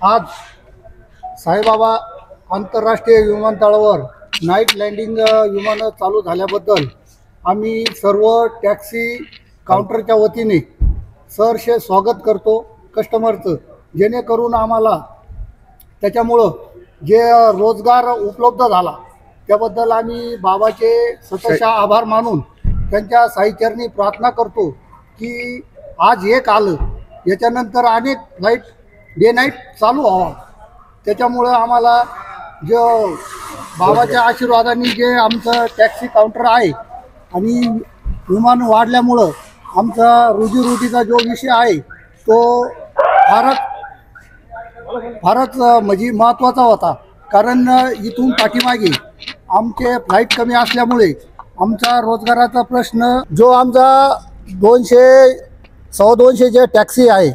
आज साईबाबा आंतरराष्ट्रीय विमानतळावर नाईट लँडिंग विमानं चालू झाल्याबद्दल आम्ही सर्व टॅक्सी काउंटरच्या वतीने सहर्ष स्वागत करतो कस्टमरचं, जेणेकरून आम्हाला त्याच्यामुळं जे रोजगार उपलब्ध झाला त्याबद्दल आम्ही बाबाचे सतशः आभार मानून त्यांच्या साईचरणी प्रार्थना करतो की आज एक आलं, याच्यानंतर अनेक फ्लाईट डे नाईट चालू व्हावा। त्याच्यामुळं आम्हाला जो बाबाच्या आशीर्वादाने जे आमचं टॅक्सी काउंटर आहे आणि विमान वाढल्यामुळं आमचा रोजीरोटीचा जो विषय आहे तो फारच म्हणजे महत्त्वाचा होता। कारण इथून पाठीमागे आमचे फ्लाईट कमी असल्यामुळे आमचा रोजगाराचा प्रश्न जो आमचा 200-225 जे टॅक्सी आहे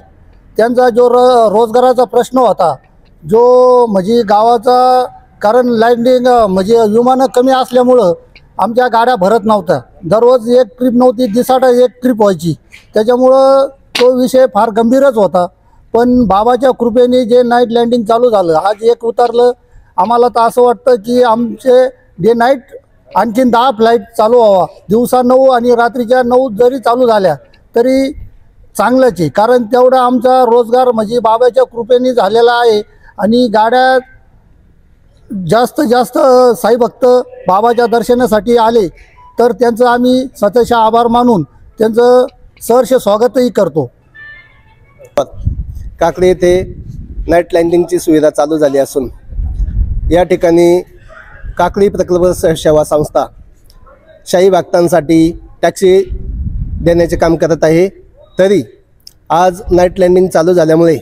त्यांचा जो रोजगाराचा प्रश्न होता, जो म्हणजे गावाचा, कारण लँडिंग म्हणजे विमानं कमी असल्यामुळं आमच्या गाड्या भरत नव्हत्या। दररोज एक ट्रिप नव्हती, दिवसाला एक ट्रिप व्हायची। त्याच्यामुळं तो विषय फार गंभीरच होता। पण बाबाच्या कृपेने जे नाईट लँडिंग चालू झालं, आज एक उतरलं, आम्हाला तर असं वाटतं की आमचे डे नाईट आणखीन 10 फ्लाईट चालू व्हावा। दिवसा 9 आणि रात्रीच्या 9 जरी चालू झाल्या तरी चांगलंच आहे, कारण तेवढा आमचा रोजगार म्हणजे बाबाच्या कृपेने झालेला आहे। आणि गाड्या जास्त साई भक्त बाबाच्या दर्शनासाठी आले तर त्यांचं आम्ही सतशः आभार मानून त्यांचं सहर्ष स्वागतही करतो। काकडी येथे नाईट लँडिंगची सुविधा चालू झाली असून या ठिकाणी काकडी प्रकल्प सेवा संस्था शाही भक्तांसाठी टॅक्सी देण्याचे काम करत आहे। तरी आज नाईट लँडिंग चालू झाल्यामुळे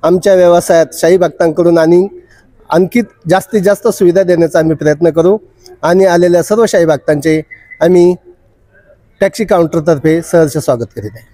आमच्या व्यवसायात शाही भक्तांकडून आणखी जास्तीत जास्त सुविधा देण्याचा आम्ही प्रयत्न करू आणि आलेल्या सर्व शाही भक्तांचे आम्ही टॅक्सी काउंटरतर्फे सहर्ष स्वागत करीत आहे।